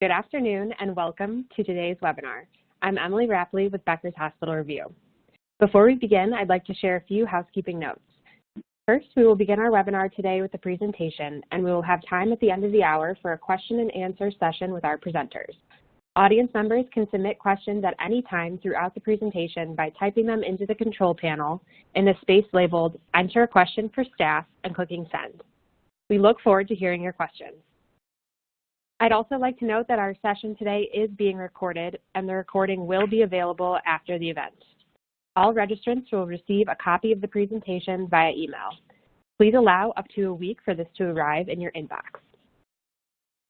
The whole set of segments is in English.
Good afternoon and welcome to today's webinar. I'm Emily Rapley with Becker's Hospital Review. Before we begin, I'd like to share a few housekeeping notes. First, we will begin our webinar today with a presentation, and we will have time at the end of the hour for a question and answer session with our presenters. Audience members can submit questions at any time throughout the presentation by typing them into the control panel in the space labeled Enter a Question for Staff and clicking Send. We look forward to hearing your questions. I'd also like to note that our session today is being recorded and the recording will be available after the event. All registrants will receive a copy of the presentation via email. Please allow up to a week for this to arrive in your inbox.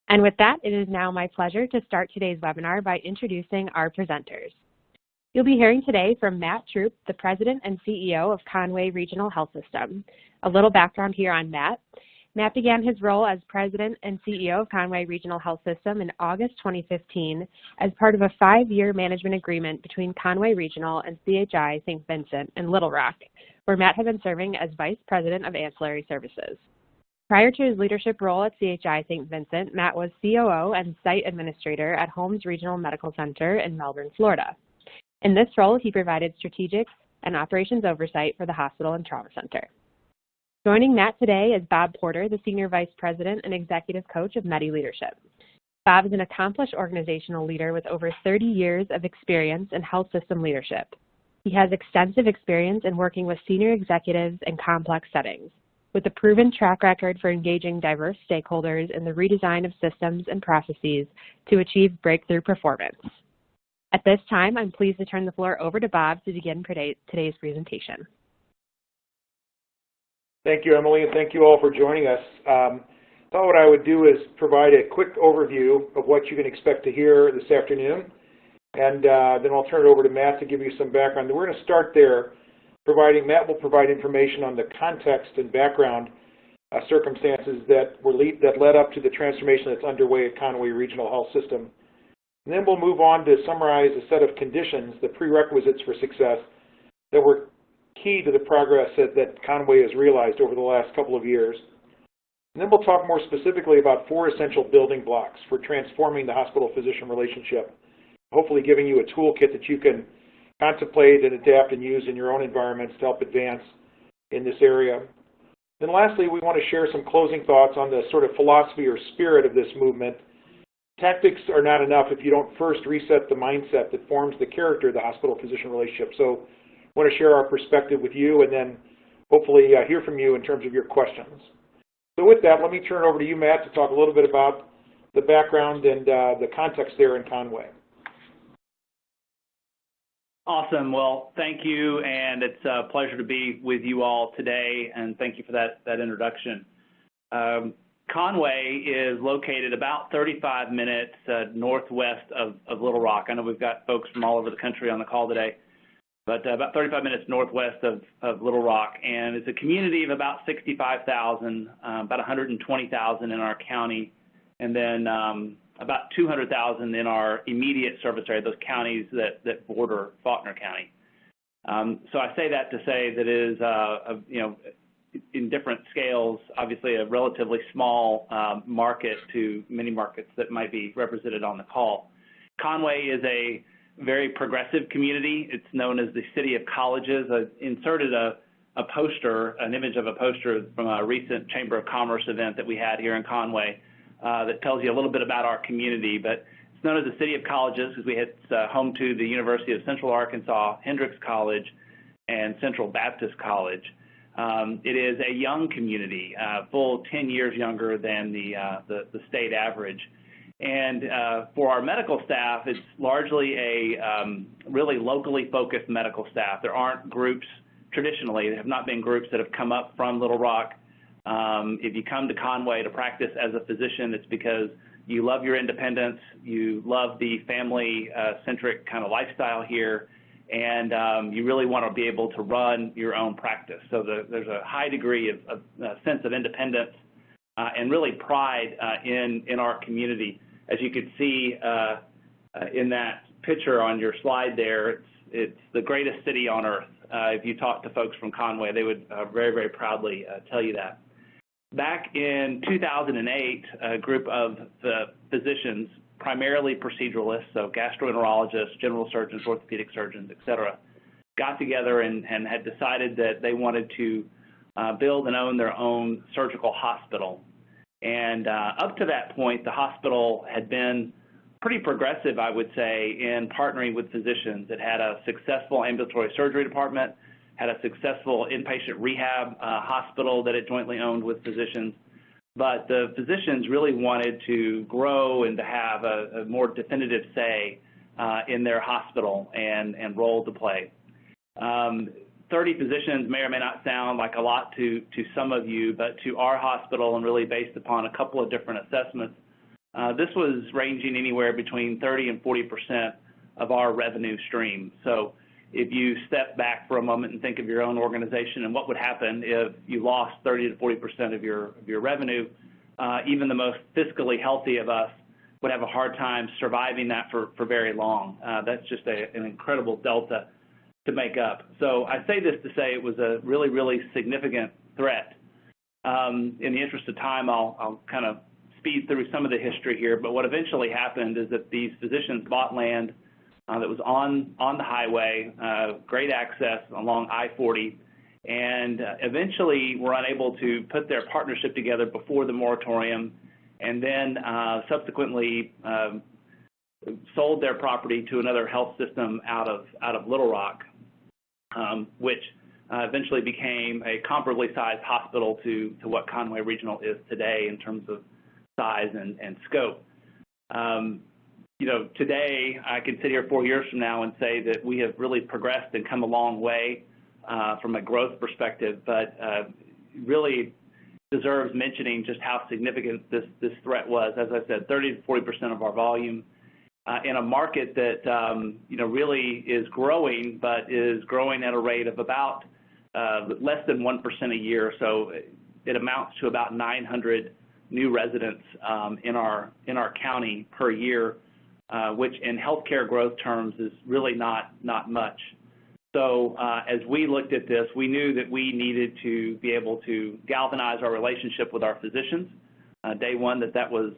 And with that, it is now my pleasure to start today's webinar by introducing our presenters. You'll be hearing today from Matt Troup, the President and CEO of Conway Regional Health System. A little background here on Matt. Matt began his role as President and CEO of Conway Regional Health System in August 2015 as part of a 5-year management agreement between Conway Regional and CHI St. Vincent in Little Rock, where Matt had been serving as Vice President of Ancillary Services. Prior to his leadership role at CHI St. Vincent, Matt was COO and Site Administrator at Holmes Regional Medical Center in Melbourne, Florida. In this role, he provided strategic and operations oversight for the hospital and trauma center. Joining Matt today is Bob Porter, the Senior Vice President and Executive Coach of MEDI Leadership. Bob is an accomplished organizational leader with over 30 years of experience in health system leadership. He has extensive experience in working with senior executives in complex settings, with a proven track record for engaging diverse stakeholders in the redesign of systems and processes to achieve breakthrough performance. At this time, I'm pleased to turn the floor over to Bob to begin today's presentation. Thank you, Emily, and thank you all for joining us. I thought what I would do is provide a quick overview of what you can expect to hear this afternoon, and then I'll turn it over to Matt to give you some background. We're going to start there. Matt will provide information on the context and background circumstances that led up to the transformation that's underway at Conway Regional Health System. And then we'll move on to summarize a set of conditions, the prerequisites for success that were key to the progress that Conway has realized over the last couple of years. And then we'll talk more specifically about 4 essential building blocks for transforming the hospital-physician relationship, hopefully giving you a toolkit that you can contemplate and adapt and use in your own environments to help advance in this area. Then lastly, we want to share some closing thoughts on the sort of philosophy or spirit of this movement. Tactics are not enough if you don't first reset the mindset that forms the character of the hospital-physician relationship. So I want to share our perspective with you and then hopefully hear from you in terms of your questions. So with that, let me turn it over to you, Matt, to talk a little bit about the background and the context there in Conway. Awesome. Well, thank you, and it's a pleasure to be with you all today, and thank you for that introduction. Conway is located about 35 minutes northwest of Little Rock. I know we've got folks from all over the country on the call today, but about 35 minutes northwest of Little Rock, and it's a community of about 65,000, about 120,000 in our county, and then about 200,000 in our immediate service area, those counties that border Faulkner County. So I say that to say that it is, in different scales, obviously a relatively small market to many markets that might be represented on the call. Conway is a very progressive community. It's known as the City of Colleges. I inserted a poster, an image of a poster from a recent Chamber of Commerce event that we had here in Conway that tells you a little bit about our community. But it's known as the City of Colleges because it's home to the University of Central Arkansas, Hendrix College, and Central Baptist College. It is a young community, full 10 years younger than the state average. And for our medical staff, it's largely a really locally focused medical staff. There aren't groups, traditionally, there have not been groups that have come up from Little Rock. If you come to Conway to practice as a physician, it's because you love your independence, you love the family-centric kind of lifestyle here, and you really want to be able to run your own practice. So there's a high degree of sense of independence and really pride in our community. As you can see in that picture on your slide there, it's the greatest city on earth. If you talk to folks from Conway, they would very, very proudly tell you that. Back in 2008, a group of physicians primarily proceduralists, so gastroenterologists, general surgeons, orthopedic surgeons, et cetera, got together and had decided that they wanted to build and own their own surgical hospital. And up to that point, the hospital had been pretty progressive, I would say, in partnering with physicians. It had a successful ambulatory surgery department, had a successful inpatient rehab hospital that it jointly owned with physicians. But the physicians really wanted to grow and to have a more definitive say in their hospital and role to play. 30 physicians may or may not sound like a lot to some of you, but to our hospital, and really based upon a couple of different assessments, this was ranging anywhere between 30 and 40% of our revenue stream. So if you step back for a moment and think of your own organization and what would happen if you lost 30 to 40% of your revenue, even the most fiscally healthy of us would have a hard time surviving that for very long. That's just an incredible delta to make up. So I say this to say it was a really, really significant threat. In the interest of time, I'll kind of speed through some of the history here, but what eventually happened is that these physicians bought land that was on the highway, great access along I-40, and eventually were unable to put their partnership together before the moratorium, and then subsequently sold their property to another health system out of Little Rock, which eventually became a comparably sized hospital to what Conway Regional is today in terms of size and scope. You know, today I can sit here 4 years from now and say that we have really progressed and come a long way from a growth perspective, but really deserves mentioning just how significant this threat was. As I said, 30 to 40% of our volume in a market that you know, really is growing, but is growing at a rate of about less than 1% a year. So it amounts to about 900 new residents in our county per year, which in healthcare growth terms is really not much. So as we looked at this, we knew that we needed to be able to galvanize our relationship with our physicians. Day one, that was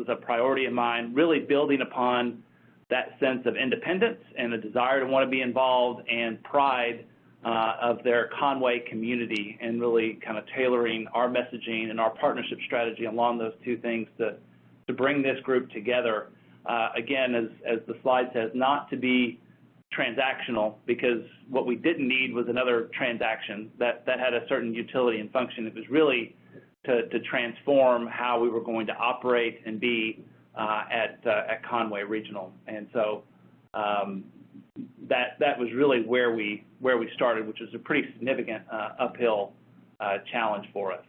a priority of mine, really building upon that sense of independence and a desire to want to be involved and pride of their Conway community, and really kind of tailoring our messaging and our partnership strategy along those two things to bring this group together. Again, as the slide says, not to be transactional, because what we didn't need was another transaction that had a certain utility and function. It was really to transform how we were going to operate and be at Conway Regional. And so that was really where we started, which was a pretty significant uphill challenge for us.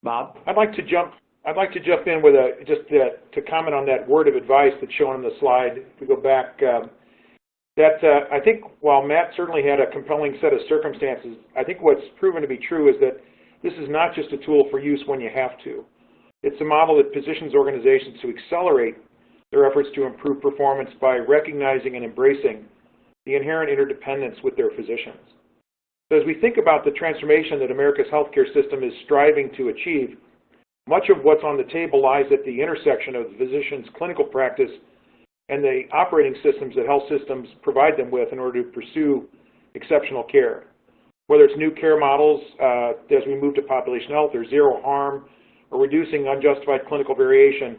Bob? I'd like to jump in with to comment on that word of advice that's shown on the slide. If we go back, I think while Matt certainly had a compelling set of circumstances, I think what's proven to be true is that this is not just a tool for use when you have to. It's a model that positions organizations to accelerate their efforts to improve performance by recognizing and embracing the inherent interdependence with their physicians. So as we think about the transformation that America's healthcare system is striving to achieve, much of what's on the table lies at the intersection of the physician's clinical practice and the operating systems that health systems provide them with in order to pursue exceptional care. Whether it's new care models as we move to population health, or zero harm, or reducing unjustified clinical variation,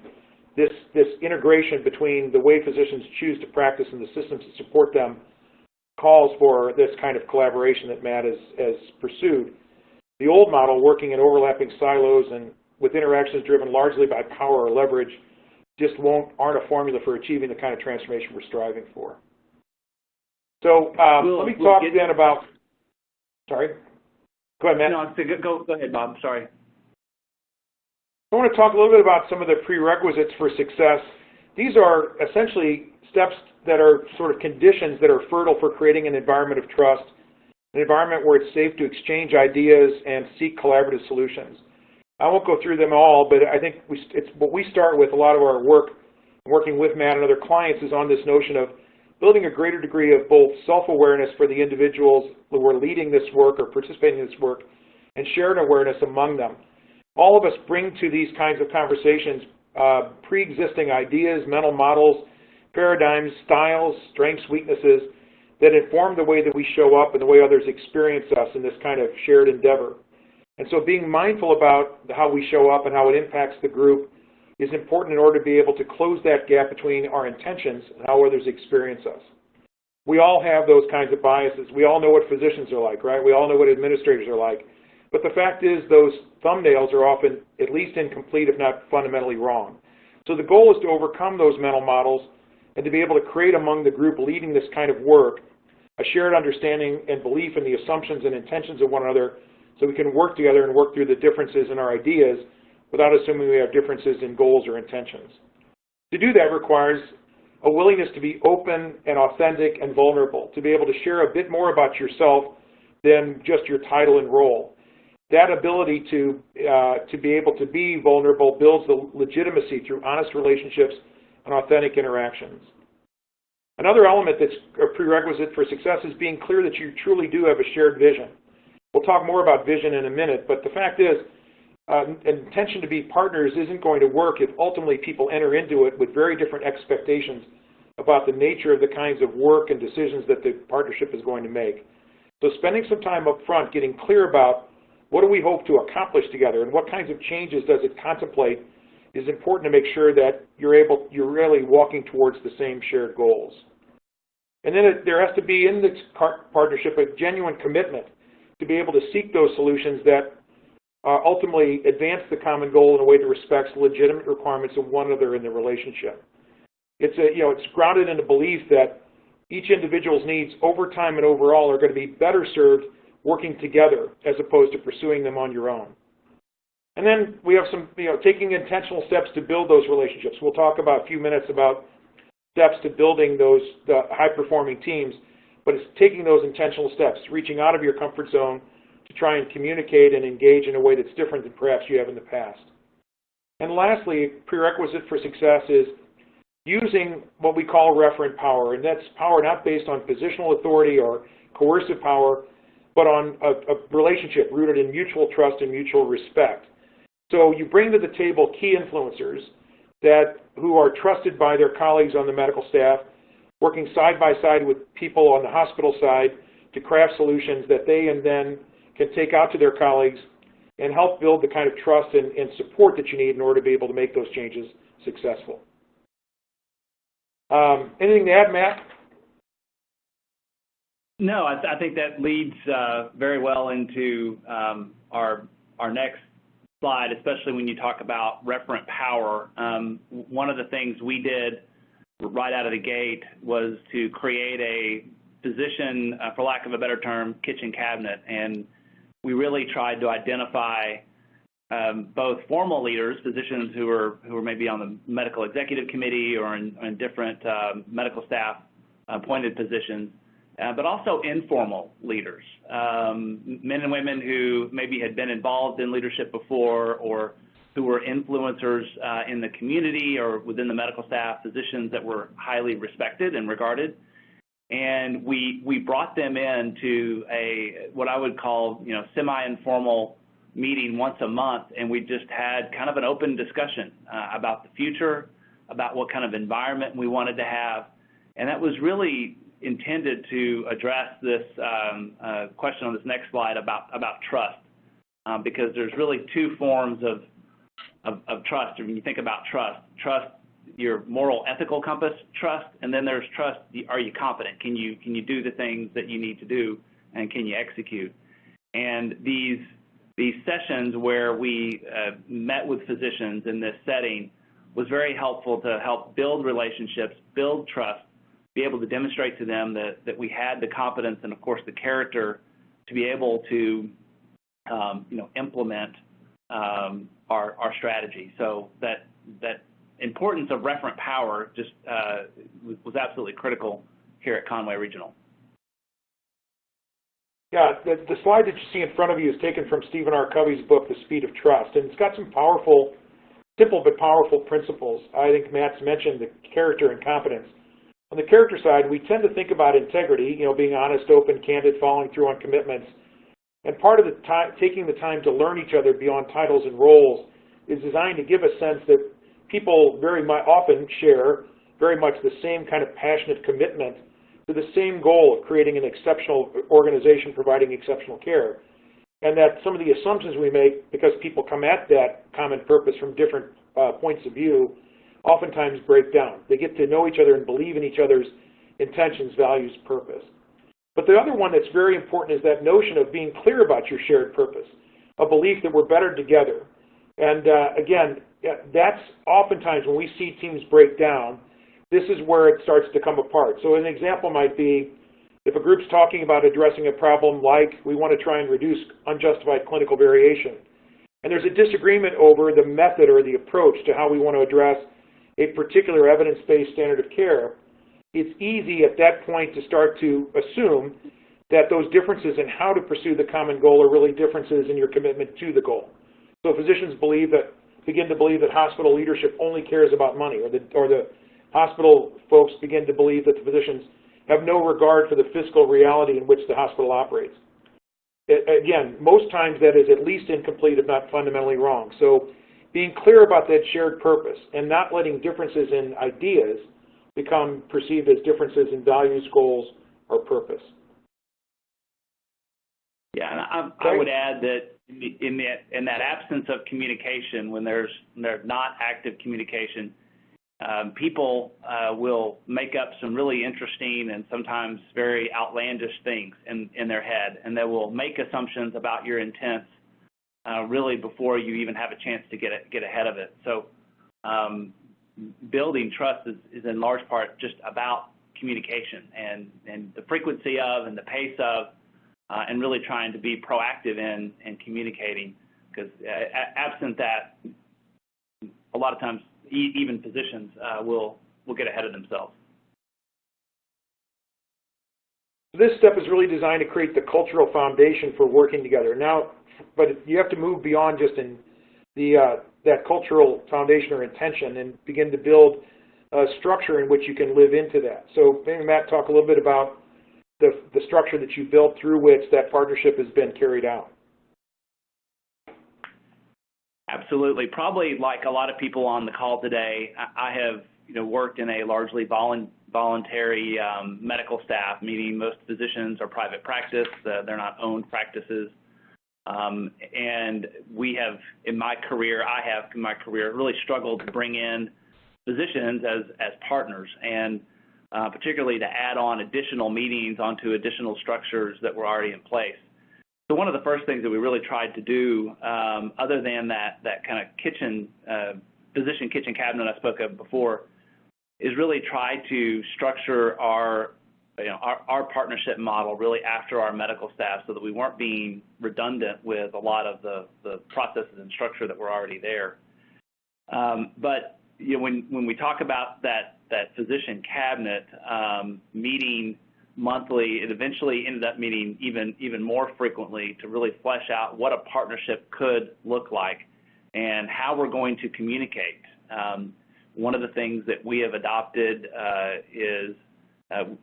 this integration between the way physicians choose to practice and the systems that support them calls for this kind of collaboration that Matt has pursued. The old model, working in overlapping silos and with interactions driven largely by power or leverage, just aren't a formula for achieving the kind of transformation we're striving for. So let me talk then about, sorry? Go ahead, Matt. No, go ahead, Bob. Sorry. I want to talk a little bit about some of the prerequisites for success. These are essentially steps that are sort of conditions that are fertile for creating an environment of trust, an environment where it's safe to exchange ideas and seek collaborative solutions. I won't go through them all, but I think it's what we start with a lot of our work, working with Matt and other clients, is on this notion of building a greater degree of both self-awareness for the individuals who are leading this work or participating in this work, and shared awareness among them. All of us bring to these kinds of conversations pre-existing ideas, mental models, paradigms, styles, strengths, weaknesses that inform the way that we show up and the way others experience us in this kind of shared endeavor. And so being mindful about how we show up and how it impacts the group is important in order to be able to close that gap between our intentions and how others experience us. We all have those kinds of biases. We all know what physicians are like, right? We all know what administrators are like. But the fact is those thumbnails are often at least incomplete, if not fundamentally wrong. So the goal is to overcome those mental models and to be able to create among the group leading this kind of work a shared understanding and belief in the assumptions and intentions of one another so we can work together and work through the differences in our ideas without assuming we have differences in goals or intentions. To do that requires a willingness to be open and authentic and vulnerable, to be able to share a bit more about yourself than just your title and role. That ability to be able to be vulnerable builds the legitimacy through honest relationships and authentic interactions. Another element that's a prerequisite for success is being clear that you truly do have a shared vision. We'll talk more about vision in a minute, but the fact is, an intention to be partners isn't going to work if ultimately people enter into it with very different expectations about the nature of the kinds of work and decisions that the partnership is going to make. So spending some time up front getting clear about what do we hope to accomplish together and what kinds of changes does it contemplate is important to make sure that you're really walking towards the same shared goals. And then there has to be in this partnership a genuine commitment to be able to seek those solutions that ultimately advance the common goal in a way that respects the legitimate requirements of one another in the relationship. It's grounded in a belief that each individual's needs over time and overall are going to be better served working together as opposed to pursuing them on your own. And then we have some, taking intentional steps to build those relationships. We'll talk about a few minutes about steps to building those high-performing teams, but it's taking those intentional steps, reaching out of your comfort zone to try and communicate and engage in a way that's different than perhaps you have in the past. And lastly, a prerequisite for success is using what we call referent power, and that's power not based on positional authority or coercive power, but on a relationship rooted in mutual trust and mutual respect. So you bring to the table key influencers who are trusted by their colleagues on the medical staff, working side by side with people on the hospital side to craft solutions that they and then can take out to their colleagues and help build the kind of trust and support that you need in order to be able to make those changes successful. Anything to add, Matt? No, I think that leads very well into our next slide, especially when you talk about referent power. One of the things we did right out of the gate was to create a position, for lack of a better term, kitchen cabinet, and we really tried to identify both formal leaders, physicians who are maybe on the medical executive committee or in different medical staff appointed positions, but also informal leaders, men and women who maybe had been involved in leadership before or who were influencers in the community or within the medical staff, physicians that were highly respected and regarded. And we brought them into what I would call, semi-informal meeting once a month, and we just had kind of an open discussion about the future, about what kind of environment we wanted to have. And that was really intended to address this question on this next slide about trust, because there's really two forms of trust. When you think about trust, your moral ethical compass trust, and then there's trust, are you competent? Can you do the things that you need to do, and can you execute? And these sessions where we met with physicians in this setting was very helpful to help build relationships, build trust, be able to demonstrate to them that we had the competence and, of course, the character to be able to implement our strategy. So that importance of referent power just was absolutely critical here at Conway Regional. Yeah, the slide that you see in front of you is taken from Stephen R. Covey's book, The Speed of Trust, and it's got some powerful, simple but powerful principles. I think Matt's mentioned the character and competence. On the character side, we tend to think about integrity, being honest, open, candid, following through on commitments. And part of taking the time to learn each other beyond titles and roles is designed to give a sense that people very often share very much the same kind of passionate commitment to the same goal of creating an exceptional organization providing exceptional care. And that some of the assumptions we make, because people come at that common purpose from different points of view, oftentimes break down. They get to know each other and believe in each other's intentions, values, purpose. But the other one that's very important is that notion of being clear about your shared purpose, a belief that we're better together. And again, that's oftentimes when we see teams break down, this is where it starts to come apart. So an example might be, if a group's talking about addressing a problem like we want to try and reduce unjustified clinical variation, and there's a disagreement over the method or the approach to how we want to address a particular evidence-based standard of care, it's easy at that point to start to assume that those differences in how to pursue the common goal are really differences in your commitment to the goal. So physicians begin to believe that hospital leadership only cares about money, or the hospital folks begin to believe that the physicians have no regard for the fiscal reality in which the hospital operates. Again, most times that is at least incomplete, if not fundamentally wrong. So being clear about that shared purpose and not letting differences in ideas become perceived as differences in values, goals, or purpose. Yeah, and I would add that in that absence of communication, when there's not active communication, people will make up some really interesting and sometimes very outlandish things in their head, and they will make assumptions about your intents really before you even have a chance to get ahead of it. So building trust is in large part just about communication and the frequency of and the pace of and really trying to be proactive in communicating, because absent that, a lot of times even physicians will get ahead of themselves. This step is really designed to create the cultural foundation for working together. Now, but you have to move beyond just in that cultural foundation or intention and begin to build a structure in which you can live into that. So maybe Matt, talk a little bit about the structure that you built through which that partnership has been carried out. Absolutely. Probably like a lot of people on the call today, I have worked in a largely voluntary medical staff, meaning most physicians are private practice. They're not owned practices. And we have, in my career, really struggled to bring in physicians as partners, and particularly to add on additional meetings onto additional structures that were already in place. So one of the first things that we really tried to do, other than that kind of physician kitchen cabinet I spoke of before, is really try to structure our partnership model really after our medical staff, so that we weren't being redundant with a lot of the processes and structure that were already there. But when we talk about that physician cabinet meeting monthly, it eventually ended up meeting even more frequently to really flesh out what a partnership could look like and how we're going to communicate. One of the things that we have adopted is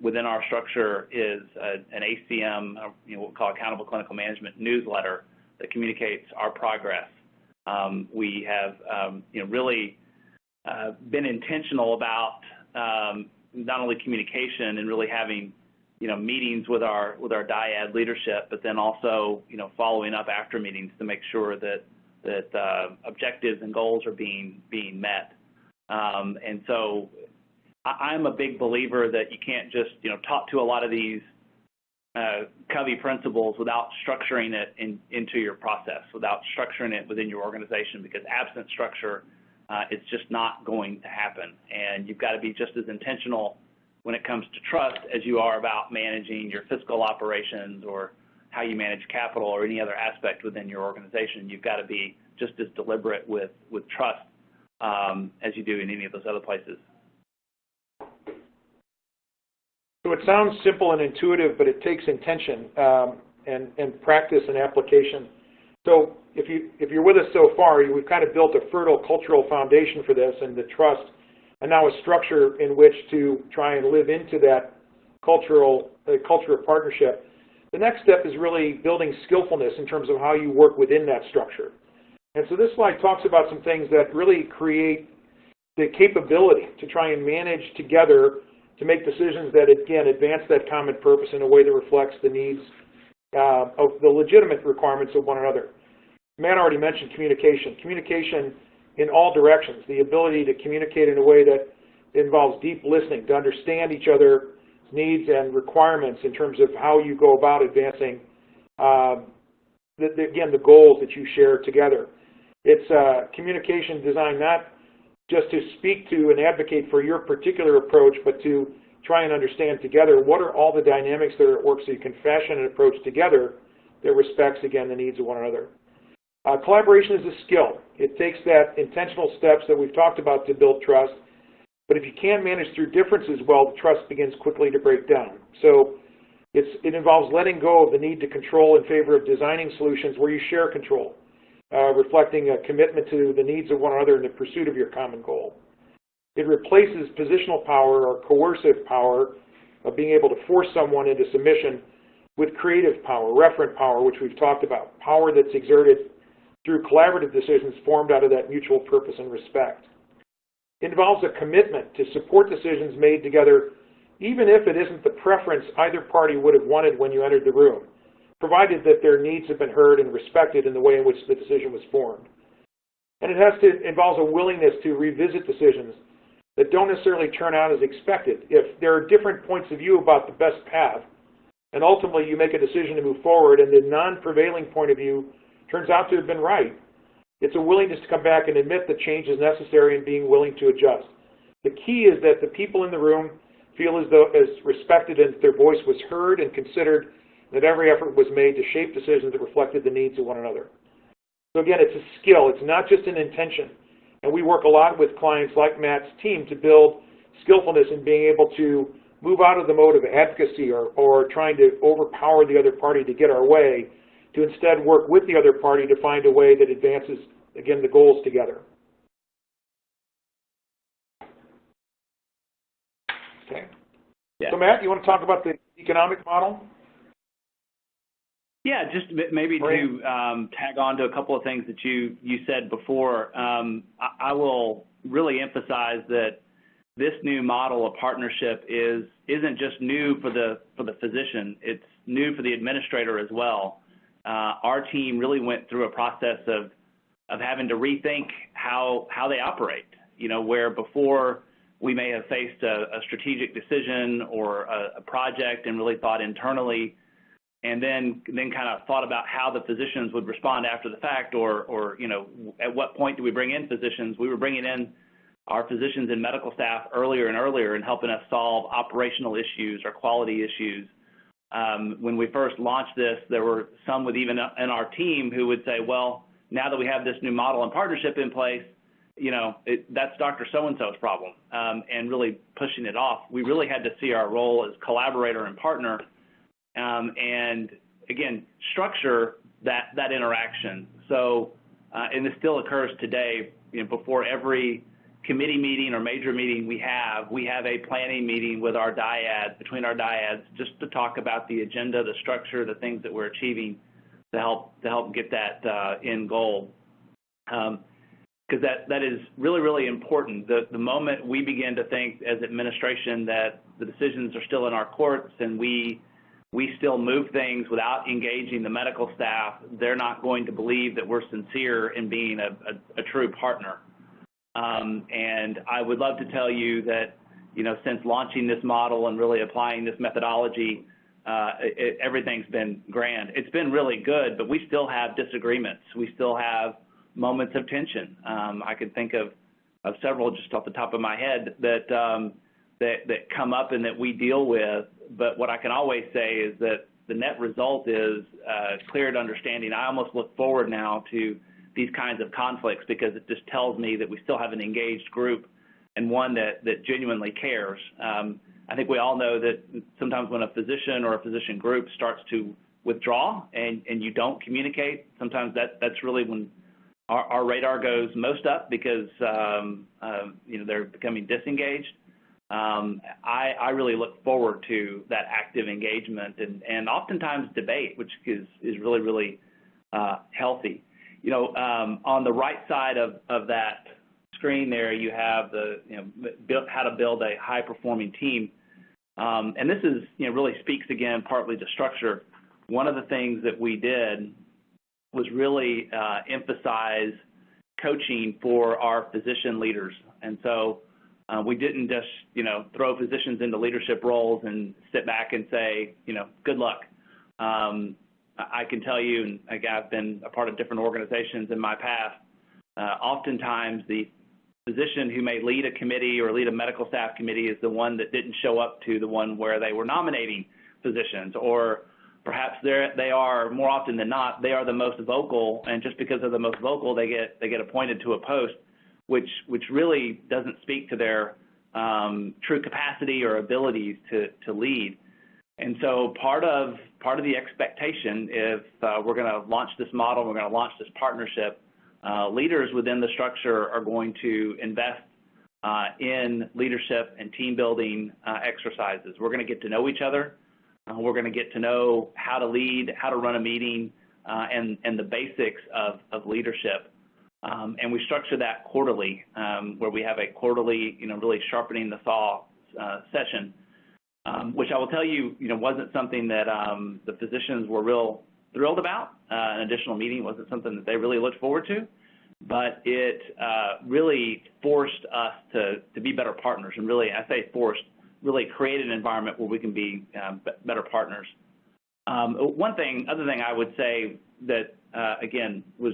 within our structure is an ACM, what we call Accountable Clinical Management newsletter that communicates our progress. We have really been intentional about not only communication and really having meetings with our dyad leadership, but then also following up after meetings to make sure that objectives and goals are being met. And so I'm a big believer that you can't just talk to a lot of these Covey principles without structuring it into your process, without structuring it within your organization, because absent structure, it's just not going to happen. And you've got to be just as intentional when it comes to trust as you are about managing your fiscal operations or how you manage capital or any other aspect within your organization. You've got to be just as deliberate with trust as you do in any of those other places. So it sounds simple and intuitive, but it takes intention and practice and application. So if you're with us so far, we've kind of built a fertile cultural foundation for this and the trust, and now a structure in which to try and live into that culture of partnership. The next step is really building skillfulness in terms of how you work within that structure. And so this slide talks about some things that really create the capability to try and manage together to make decisions that, again, advance that common purpose in a way that reflects the needs of the legitimate requirements of one another. Matt already mentioned communication. Communication in all directions, the ability to communicate in a way that involves deep listening, to understand each other's needs and requirements in terms of how you go about advancing, again, the goals that you share together. It's communication designed not just to speak to and advocate for your particular approach, but to try and understand together what are all the dynamics that are at work so you can fashion an approach together that respects, again, the needs of one another. Collaboration is a skill. It takes that intentional steps that we've talked about to build trust, but if you can't manage through differences well, the trust begins quickly to break down. So it involves letting go of the need to control in favor of designing solutions where you share control, reflecting a commitment to the needs of one another in the pursuit of your common goal. It replaces positional power or coercive power of being able to force someone into submission with creative power, referent power, which we've talked about, power that's exerted through collaborative decisions formed out of that mutual purpose and respect. It involves a commitment to support decisions made together, even if it isn't the preference either party would have wanted when you entered the room, provided that their needs have been heard and respected in the way in which the decision was formed. And it involves a willingness to revisit decisions that don't necessarily turn out as expected. If there are different points of view about the best path, and ultimately you make a decision to move forward and the non-prevailing point of view turns out to have been right, it's a willingness to come back and admit that change is necessary and being willing to adjust. The key is that the people in the room feel as though as respected and their voice was heard and considered, that every effort was made to shape decisions that reflected the needs of one another. So again, it's a skill. It's not just an intention. And we work a lot with clients like Matt's team to build skillfulness in being able to move out of the mode of advocacy or trying to overpower the other party to get our way, to instead work with the other party to find a way that advances, again, the goals together. Okay. Yeah. So Matt, you want to talk about the economic model? Yeah, just maybe to tag on to a couple of things that you said before. I will really emphasize that this new model of partnership isn't just new for the physician. It's new for the administrator as well. Our team really went through a process of having to rethink how they operate. You know, where before we may have faced a strategic decision or a project and really thought internally, and then kind of thought about how the physicians would respond after the fact, or you know, at what point do we bring in physicians? We were bringing in our physicians and medical staff earlier and earlier and helping us solve operational issues or quality issues. When we first launched this, there were some with even in our team who would say, well, now that we have this new model and partnership in place, you know, that's Dr. So-and-so's problem, and really pushing it off. We really had to see our role as collaborator and partner, and again, structure that interaction. So, and this still occurs today, you know, before every committee meeting or major meeting we have a planning meeting with our dyads, between our dyads, just to talk about the agenda, the structure, the things that we're achieving to help get that end goal. Because that is really, really important. The moment we begin to think as administration that the decisions are still in our courts and we still move things without engaging the medical staff, they're not going to believe that we're sincere in being a true partner. And I would love to tell you that, you know, since launching this model and really applying this methodology, everything's been grand. It's been really good, but we still have disagreements. We still have moments of tension. I could think of several just off the top of my head that come up and that we deal with. But what I can always say is that the net result is clear understanding. I almost look forward now to these kinds of conflicts because it just tells me that we still have an engaged group and one that genuinely cares. I think we all know that sometimes when a physician or a physician group starts to withdraw and you don't communicate, sometimes that's really when our radar goes most up because you know, they're becoming disengaged. I really look forward to that active engagement and oftentimes debate, which is really, really healthy. You know, on the right side of that screen there, you have the, how to build a high-performing team. And this is, really speaks again partly to structure. One of the things that we did was really emphasize coaching for our physician leaders. And so we didn't just, throw physicians into leadership roles and sit back and say, good luck. I can tell you, and again, I've been a part of different organizations in my past, oftentimes the physician who may lead a committee or lead a medical staff committee is the one that didn't show up to the one where they were nominating physicians, or perhaps they are, more often than not, they are the most vocal, and just because they're the most vocal, they get appointed to a post, which really doesn't speak to their true capacity or abilities to lead. And so part of the expectation, if we're going to launch this model, we're going to launch this partnership, leaders within the structure are going to invest in leadership and team building exercises. We're going to get to know each other. We're going to get to know how to lead, how to run a meeting, and the basics of leadership. And we structure that quarterly, where we have a quarterly, really sharpening the saw session, which I will tell you, wasn't something that the physicians were real thrilled about. An additional meeting wasn't something that they really looked forward to, but it really forced us to be better partners, and really, I say forced, really create an environment where we can be better partners. Other thing I would say that, again, was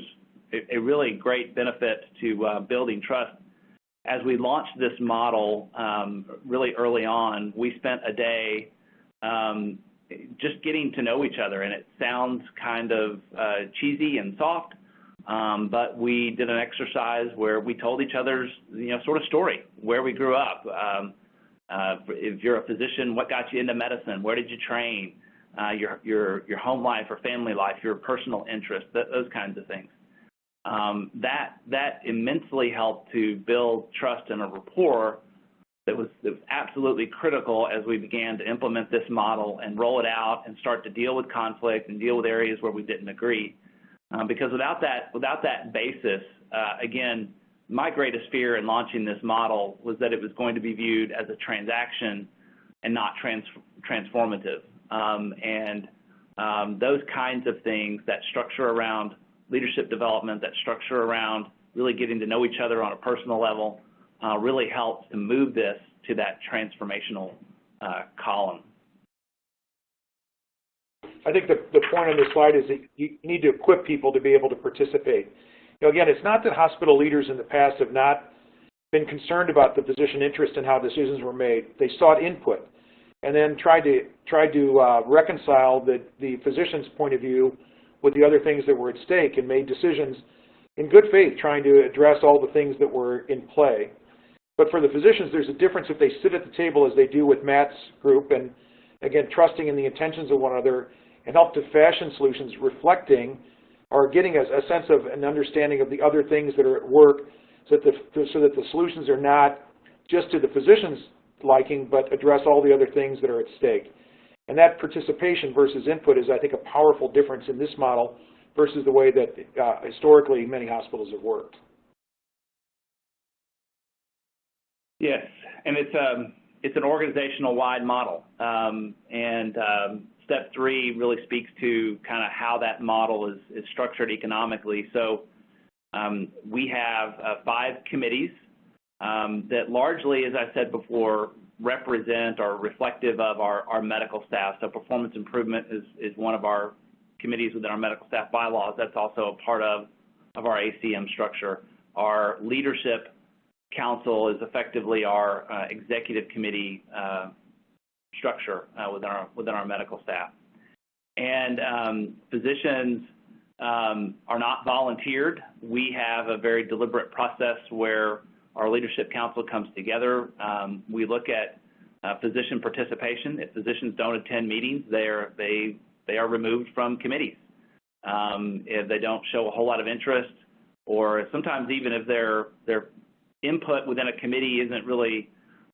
a really great benefit to building trust. As we launched this model really early on, we spent a day just getting to know each other, and it sounds kind of cheesy and soft, but we did an exercise where we told each other's sort of story, where we grew up. If you're a physician, what got you into medicine? Where did you train? Your home life or family life, your personal interests, those kinds of things. That immensely helped to build trust and a rapport that was absolutely critical as we began to implement this model and roll it out and start to deal with conflict and deal with areas where we didn't agree. Because without that basis, again, my greatest fear in launching this model was that it was going to be viewed as a transaction and not transformative. Those kinds of things, that structure around leadership development, that structure around really getting to know each other on a personal level, really helps to move this to that transformational column. I think the point on this slide is that you need to equip people to be able to participate. Again, it's not that hospital leaders in the past have not been concerned about the physician interest in how decisions were made. They sought input and then tried to reconcile the physician's point of view with the other things that were at stake, and made decisions in good faith, trying to address all the things that were in play. But for the physicians, there's a difference if they sit at the table as they do with Matt's group, and again, trusting in the intentions of one another, and help to fashion solutions reflecting or getting a sense of an understanding of the other things that are at work, so that the solutions are not just to the physician's liking, but address all the other things that are at stake. And that participation versus input is, I think, a powerful difference in this model versus the way that historically many hospitals have worked. Yes, and it's an organizational-wide model, Step 3 really speaks to kind of how that model is structured economically. So we have 5 committees that largely, as I said before, represent or reflective of our medical staff. So performance improvement is one of our committees within our medical staff bylaws. That's also a part of our ACM structure. Our leadership council is effectively our executive committee structure within our medical staff. And physicians are not volunteered. We have a very deliberate process where our leadership council comes together. We look at physician participation. If physicians don't attend meetings, they are removed from committees. If they don't show a whole lot of interest, or sometimes even if their input within a committee isn't really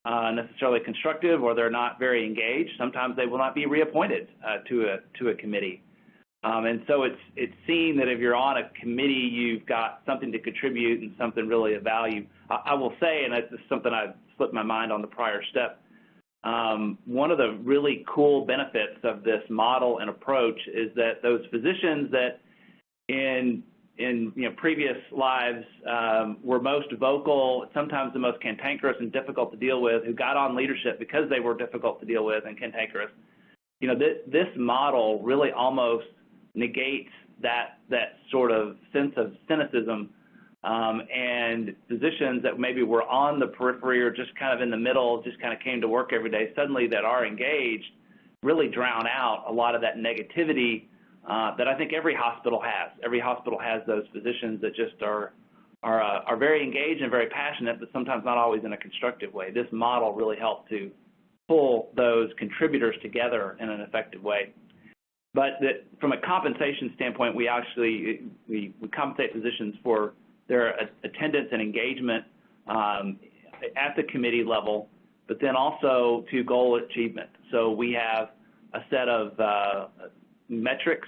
necessarily constructive, or they're not very engaged, sometimes they will not be reappointed to a committee. And so it's seen that if you're on a committee, you've got something to contribute and something really of value. I will say, and this is something I slipped my mind on the prior step, one of the really cool benefits of this model and approach is that those physicians that in previous lives were most vocal, sometimes the most cantankerous and difficult to deal with, who got on leadership because they were difficult to deal with and cantankerous. This model really almost negates that sort of sense of cynicism, and physicians that maybe were on the periphery or just kind of in the middle, just kind of came to work every day, suddenly that are engaged, really drown out a lot of that negativity that I think every hospital has. Every hospital has those physicians that just are very engaged and very passionate, but sometimes not always in a constructive way. This model really helped to pull those contributors together in an effective way. But from a compensation standpoint, we compensate physicians for their attendance and engagement at the committee level, but then also to goal achievement. So we have a set of metrics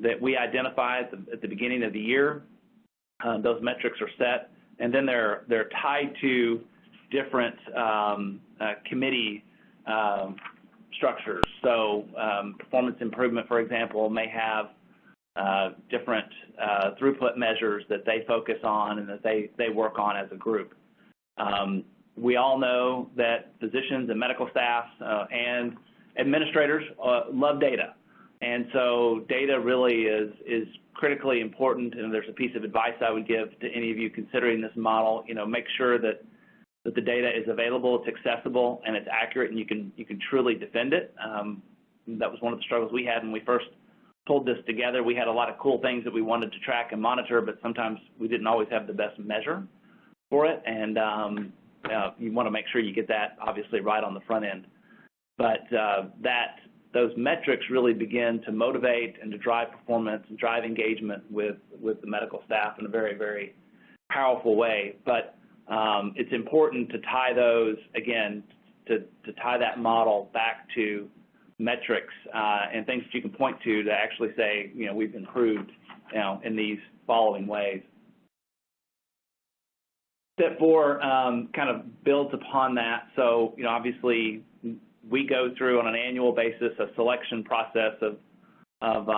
that we identify at the beginning of the year. Those metrics are set, and then they're tied to different committee structures. So performance improvement, for example, may have different throughput measures that they focus on and that they work on as a group. We all know that physicians and medical staff and administrators love data. And so data really is critically important, and there's a piece of advice I would give to any of you considering this model. Make sure that the data is available, it's accessible, and it's accurate, and you can truly defend it. That was one of the struggles we had when we first pulled this together. We had a lot of cool things that we wanted to track and monitor, but sometimes we didn't always have the best measure for it, and you want to make sure you get that obviously right on the front end. But those metrics really begin to motivate and to drive performance and drive engagement with the medical staff in a very, very powerful way. But it's important to tie those, again, to tie that model back to metrics and things that you can point to actually say, we've improved in these following ways. Step 4 kind of builds upon that. So, obviously, we go through on an annual basis a selection process of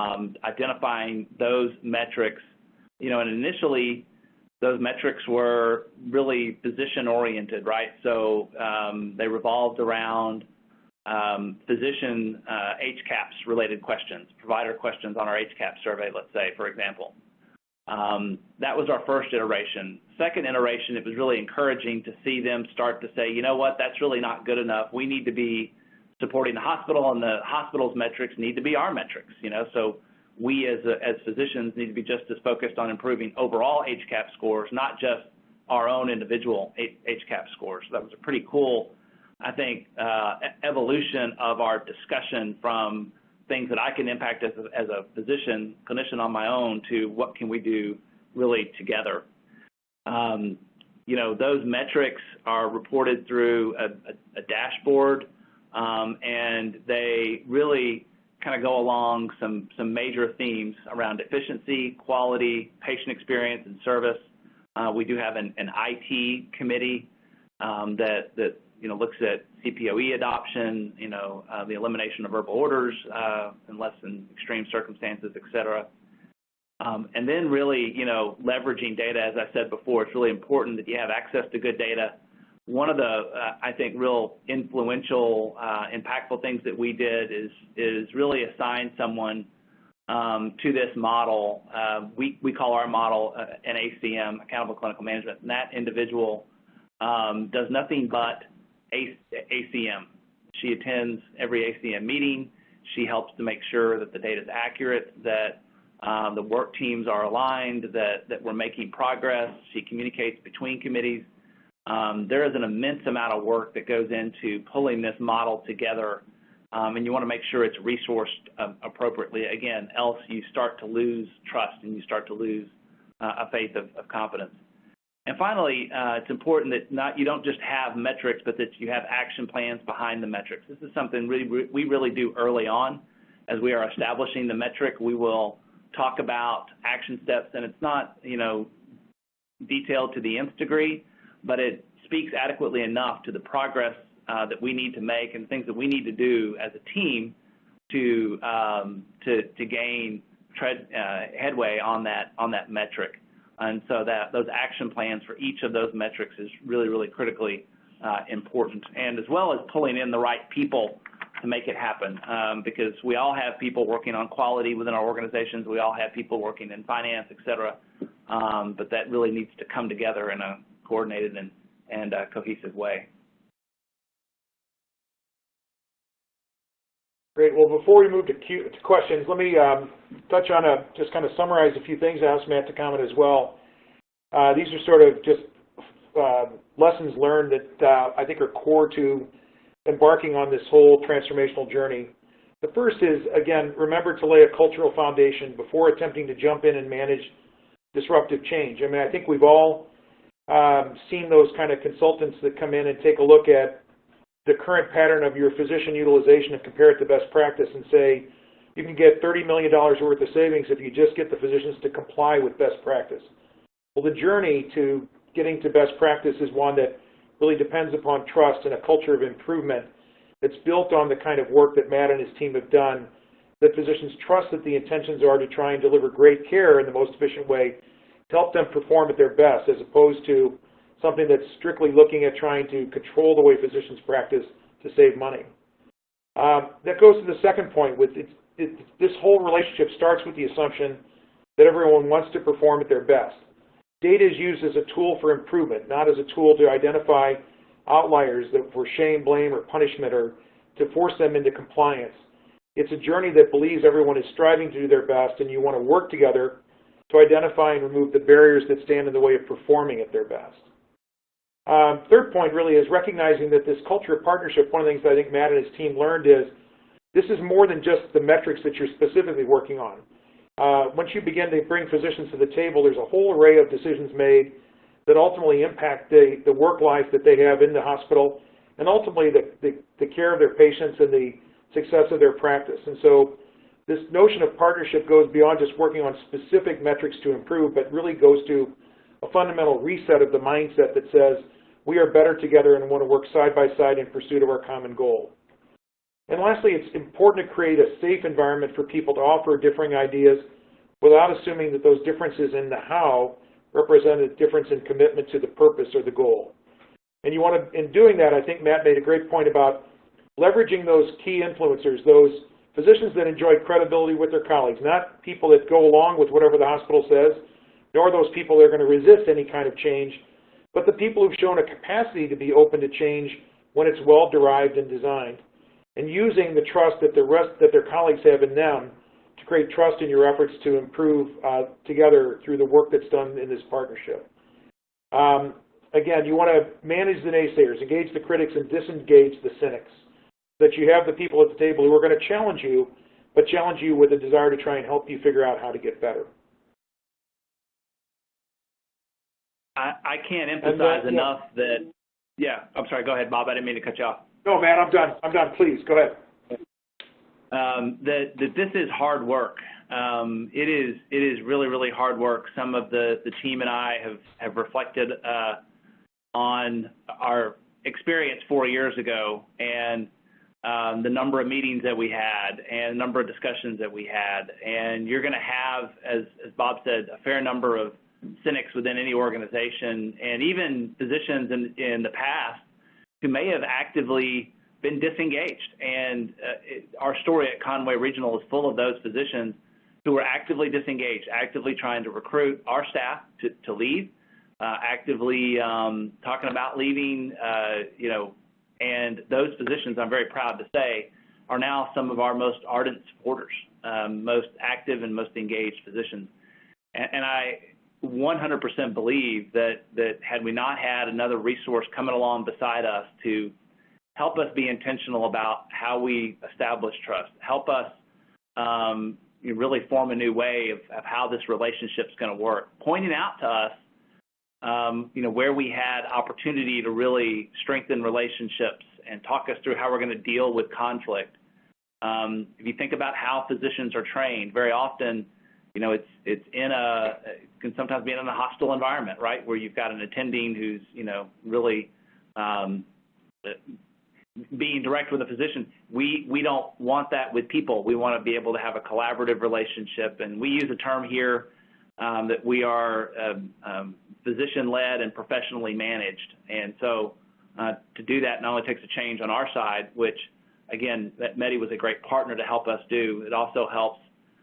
identifying those metrics. And initially, those metrics were really physician-oriented, right? So they revolved around physician HCAHPS-related questions, provider questions on our HCAHPS survey, let's say, for example. That was our first iteration. Second iteration, it was really encouraging to see them start to say, you know what, that's really not good enough. We need to be supporting the hospital, and the hospital's metrics need to be our metrics, So we as physicians need to be just as focused on improving overall HCAHPS scores, not just our own individual HCAHPS scores. So that was a pretty cool, I think, evolution of our discussion from things that I can impact as a physician, clinician on my own, to what can we do really together. Those metrics are reported through a dashboard, and they really kind of go along some major themes around efficiency, quality, patient experience, and service. We do have an IT committee that looks at CPOE adoption, the elimination of verbal orders in less than extreme circumstances, et cetera. And then really, leveraging data, as I said before, it's really important that you have access to good data. One of the, I think, real influential, impactful things that we did is really assign someone to this model. We call our model an ACM, Accountable Clinical Management, and that individual does nothing but ACM. She attends every ACM meeting. She helps to make sure that the data is accurate, that the work teams are aligned, that we're making progress. She communicates between committees. There is an immense amount of work that goes into pulling this model together, and you want to make sure it's resourced appropriately. Again, else you start to lose trust and you start to lose a faith of confidence. And finally, it's important that you don't just have metrics, but that you have action plans behind the metrics. This is something we really do early on. as we are establishing the metric, we will talk about action steps, and it's not, detailed to the nth degree, but it speaks adequately enough to the progress that we need to make and things that we need to do as a team to gain headway on that metric. And so that those action plans for each of those metrics is really, really critically important, and as well as pulling in the right people to make it happen, because we all have people working on quality within our organizations. We all have people working in finance, et cetera, but that really needs to come together in a coordinated and cohesive way. Great. Well, before we move to questions, let me touch on just kind of summarize a few things. I asked Matt to comment as well. These are sort of just lessons learned that I think are core to embarking on this whole transformational journey. The first is, again, remember to lay a cultural foundation before attempting to jump in and manage disruptive change. I mean, I think we've all seen those kind of consultants that come in and take a look at the current pattern of your physician utilization and compare it to best practice and say, you can get $30 million worth of savings if you just get the physicians to comply with best practice. Well, the journey to getting to best practice is one that really depends upon trust and a culture of improvement that's built on the kind of work that Matt and his team have done, that physicians trust that the intentions are to try and deliver great care in the most efficient way to help them perform at their best, as opposed to something that's strictly looking at trying to control the way physicians practice to save money. That goes to the second point. This whole relationship starts with the assumption that everyone wants to perform at their best. Data is used as a tool for improvement, not as a tool to identify outliers for shame, blame, or punishment, or to force them into compliance. It's a journey that believes everyone is striving to do their best, and you want to work together to identify and remove the barriers that stand in the way of performing at their best. Third point really is recognizing that this culture of partnership, one of the things that I think Matt and his team learned is this is more than just the metrics that you're specifically working on. Once you begin to bring physicians to the table, there's a whole array of decisions made that ultimately impact the work life that they have in the hospital, and ultimately the care of their patients and the success of their practice. And so this notion of partnership goes beyond just working on specific metrics to improve, but really goes to a fundamental reset of the mindset that says we are better together and want to work side by side in pursuit of our common goal. And lastly, it's important to create a safe environment for people to offer differing ideas without assuming that those differences in the how represent a difference in commitment to the purpose or the goal. And you want to, in doing that, I think Matt made a great point about leveraging those key influencers, those physicians that enjoy credibility with their colleagues, not people that go along with whatever the hospital says, nor those people that are going to resist any kind of change, but the people who've shown a capacity to be open to change when it's well-derived and designed, and using the trust that their colleagues have in them to create trust in your efforts to improve together through the work that's done in this partnership. Again, you want to manage the naysayers, engage the critics, and disengage the cynics, so that you have the people at the table who are going to challenge you, but challenge you with a desire to try and help you figure out how to get better. I can't emphasize enough that, I'm sorry, go ahead, Bob. I didn't mean to cut you off. No, man, I'm done. I'm done. Please, go ahead. That this is hard work. It is really, really hard work. Some of the team and I have reflected on our experience 4 years ago, and the number of meetings that we had and the number of discussions that we had. And you're going to have, as Bob said, a fair number of cynics within any organization, and even physicians in the past who may have actively been disengaged. And our story at Conway Regional is full of those physicians who were actively disengaged, actively trying to recruit our staff to leave, actively talking about leaving, and those physicians, I'm very proud to say, are now some of our most ardent supporters, most active and most engaged physicians. And I 100% believe that had we not had another resource coming along beside us to help us be intentional about how we establish trust, help us really form a new way of how this relationship's going to work, pointing out to us where we had opportunity to really strengthen relationships and talk us through how we're going to deal with conflict. If you think about how physicians are trained, very often, it can sometimes be in a hostile environment, right, where you've got an attending who's, really being direct with a physician. We don't want that with people. We want to be able to have a collaborative relationship, and we use a term here that we are physician-led and professionally managed. And so to do that not only takes a change on our side, which, again, that MEDI was a great partner to help us do, it also helps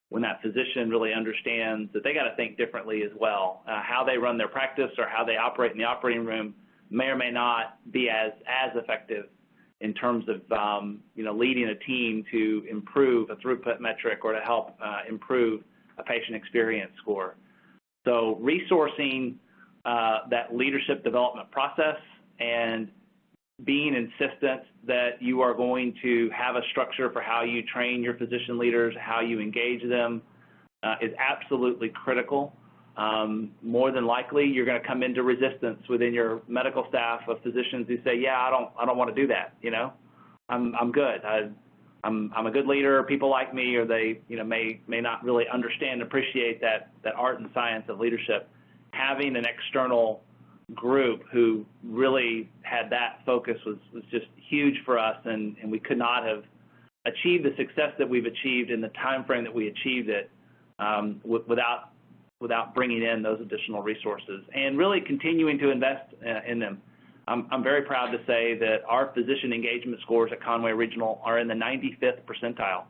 when that physician really understands that they got to think differently as well. How they run their practice or how they operate in the operating room may or may not be as effective in terms of leading a team to improve a throughput metric or to help improve a patient experience score. So resourcing that leadership development process and being insistent that you are going to have a structure for how you train your physician leaders, how you engage them, is absolutely critical. More than likely, you're going to come into resistance within your medical staff of physicians who say, "Yeah, I don't want to do that. I'm good. I'm a good leader. People like me," or they may not really understand and appreciate that art and science of leadership. Having an external group who really had that focus was just huge for us, and we could not have achieved the success that we've achieved in the time frame that we achieved it without bringing in those additional resources and really continuing to invest in them. I'm very proud to say that our physician engagement scores at Conway Regional are in the 95th percentile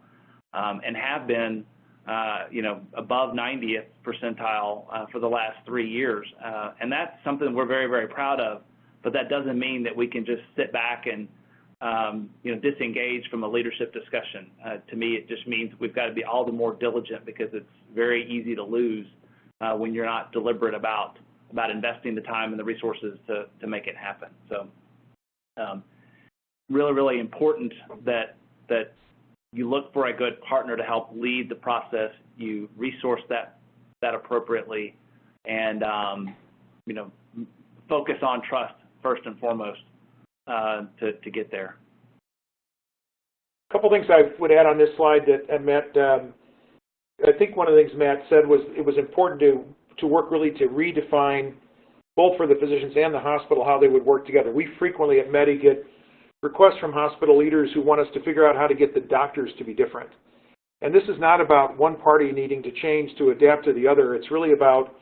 and have been above 90th percentile for the last 3 years. And that's something we're very, very proud of, but that doesn't mean that we can just sit back and disengage from a leadership discussion. To me, it just means we've got to be all the more diligent because it's very easy to lose when you're not deliberate about investing the time and the resources to make it happen. So really, really important that you look for a good partner to help lead the process, you resource that appropriately, and focus on trust first and foremost to get there. A couple things I would add on this slide that Matt, I think one of the things Matt said was it was important to work really to redefine, both for the physicians and the hospital, how they would work together. We frequently at MEDI get requests from hospital leaders who want us to figure out how to get the doctors to be different. And this is not about one party needing to change to adapt to the other. It's really about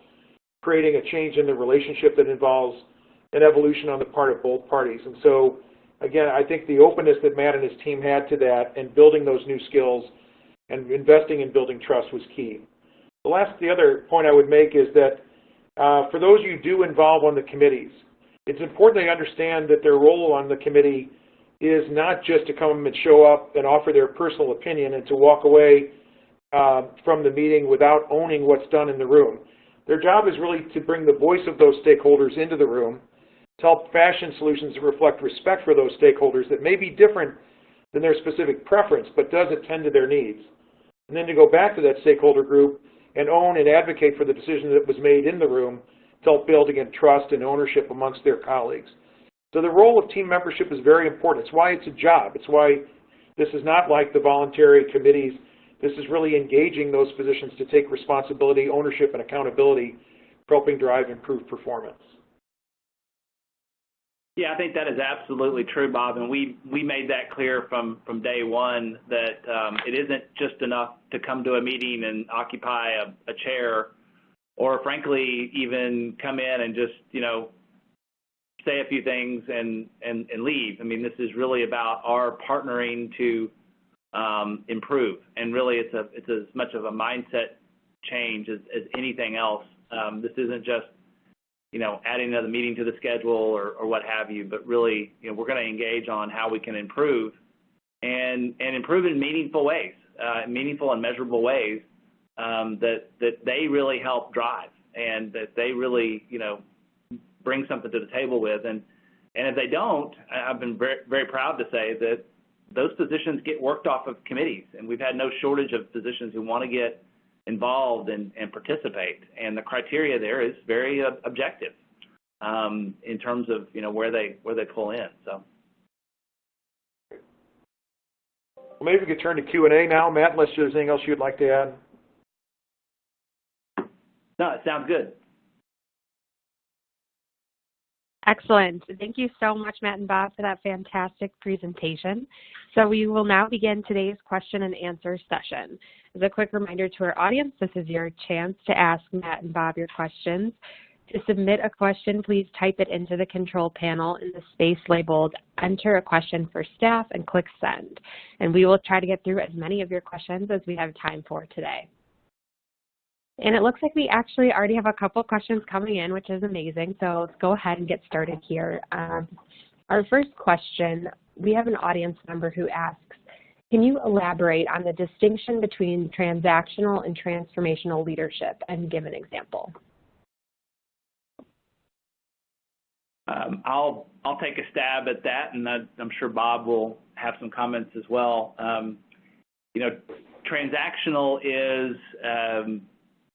creating a change in the relationship that involves an evolution on the part of both parties. And so, again, I think the openness that Matt and his team had to that and building those new skills and investing in building trust was key. The other point I would make is that for those you do involve on the committees, it's important they understand that their role on the committee is not just to come and show up and offer their personal opinion and to walk away from the meeting without owning what's done in the room. Their job is really to bring the voice of those stakeholders into the room, to help fashion solutions that reflect respect for those stakeholders that may be different than their specific preference, but does attend to their needs. And then to go back to that stakeholder group and own and advocate for the decision that was made in the room to help build, again, trust and ownership amongst their colleagues. So the role of team membership is very important. It's why it's a job. It's why this is not like the voluntary committees. This is really engaging those physicians to take responsibility, ownership, and accountability for helping drive improved performance. Yeah, I think that is absolutely true, Bob, and we made that clear from day one that it isn't just enough to come to a meeting and occupy a chair or, frankly, even come in and just, say a few things and leave. I mean, this is really about our partnering to improve, and really it's as much of a mindset change as anything else. This isn't just adding another meeting to the schedule or what have you, but really, we're going to engage on how we can improve and improve in meaningful ways, meaningful and measurable ways that they really help drive and that they really, bring something to the table with. And if they don't, I've been very, very proud to say that those positions get worked off of committees, and we've had no shortage of physicians who want to get involved and participate, and the criteria there is very objective in terms of where they pull in. So Well, maybe we could turn to Q&A now, Matt, unless there's anything else you'd like to add. No, it sounds good. Excellent. Thank you so much, Matt and Bob, for that fantastic presentation. So we will now begin today's question and answer session. As a quick reminder to our audience, this is your chance to ask Matt and Bob your questions. To submit a question, please type it into the control panel in the space labeled Enter a Question for Staff and click Send. And we will try to get through as many of your questions as we have time for today. And it looks like we actually already have a couple questions coming in, which is amazing. So let's go ahead and get started here. Our first question, we have an audience member who asks, can you elaborate on the distinction between transactional and transformational leadership and give an example? I'll take a stab at that, and I'm sure Bob will have some comments as well. You know, transactional is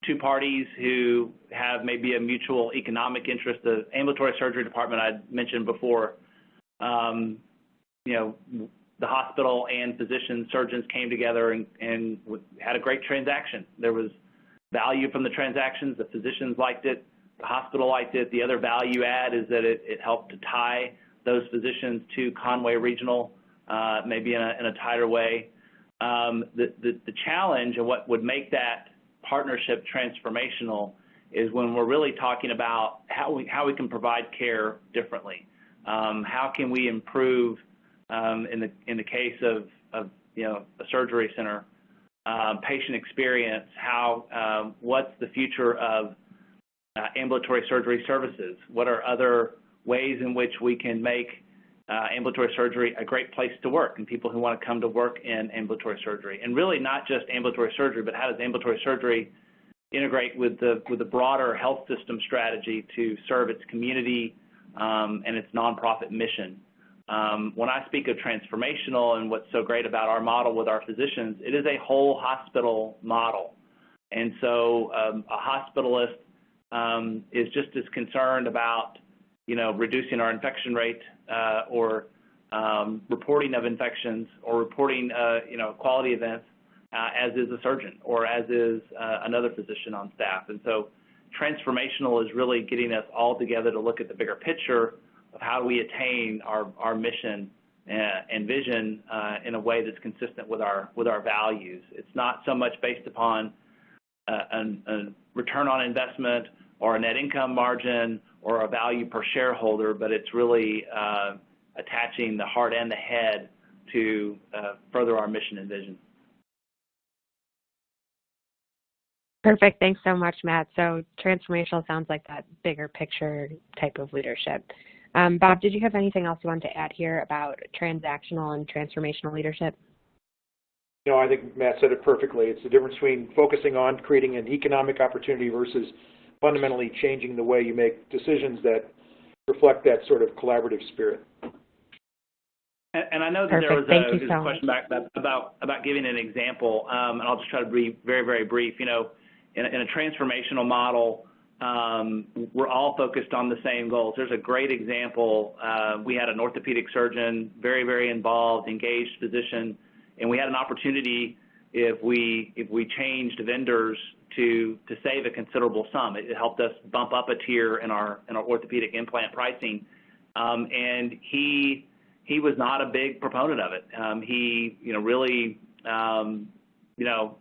two parties who have maybe a mutual economic interest. The ambulatory surgery department I mentioned before, you know, the hospital and physicians, surgeons came together and had a great transaction. There was value from the transactions. The physicians liked it. The hospital liked it. The other value add is that it helped to tie those physicians to Conway Regional, maybe in a tighter way. The challenge and what would make that partnership transformational is when we're really talking about how we can provide care differently. How can we improve in the case of you know, a surgery center, patient experience? What's the future of ambulatory surgery services? What are other ways in which we can make ambulatory surgery a great place to work and people who want to come to work in ambulatory surgery? And really not just ambulatory surgery, but how does ambulatory surgery integrate with the broader health system strategy to serve its community and its nonprofit mission? When I speak of transformational and what's so great about our model with our physicians, it is a whole hospital model. And so a hospitalist is just as concerned about, you know, reducing our infection rate or reporting of infections or reporting, you know, quality events as is a surgeon or as is another physician on staff. And so transformational is really getting us all together to look at the bigger picture of how do we attain our mission and vision in a way that's consistent with our values. It's not so much based upon a return on investment or a net income margin or a value per shareholder, but it's really attaching the heart and the head to further our mission and vision. Perfect. Thanks so much, Matt. So transformational sounds like that bigger picture type of leadership. Bob, did you have anything else you wanted to add here about transactional and transformational leadership? No, I think Matt said it perfectly. It's the difference between focusing on creating an economic opportunity versus fundamentally changing the way you make decisions that reflect that sort of collaborative spirit. And I know that there was a question back about giving an example, and I'll just try to be very, very brief. You know, in a transformational model, we're all focused on the same goals. There's a great example. We had an orthopedic surgeon, very, very involved, engaged physician, and we had an opportunity if we changed vendors to save a considerable sum. It helped us bump up a tier in our orthopedic implant pricing, and he was not a big proponent of it. He, you know, really, you know,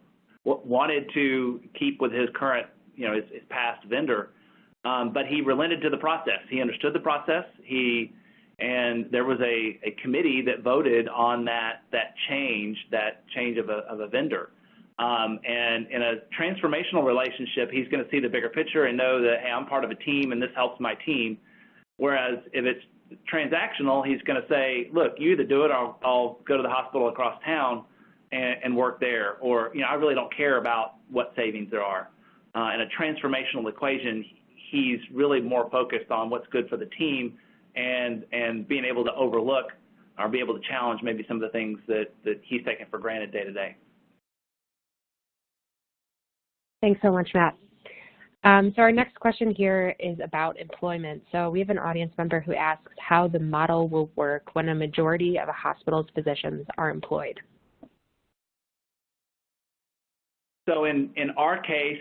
wanted to keep with his current, you know, his past vendor, but he relented to the process. He understood the process. And there was a committee that voted on that change of a vendor. And in a transformational relationship, he's going to see the bigger picture and know that, hey, I'm part of a team and this helps my team. Whereas if it's transactional, he's going to say, look, you either do it, I'll go to the hospital across town and work there. Or, you know, I really don't care about what savings there are. In a transformational equation, he's really more focused on what's good for the team and being able to overlook or be able to challenge maybe some of the things that he's taken for granted day to day. Thanks so much, Matt. So our next question here is about employment. So we have an audience member who asks how the model will work when a majority of a hospital's physicians are employed. So in our case,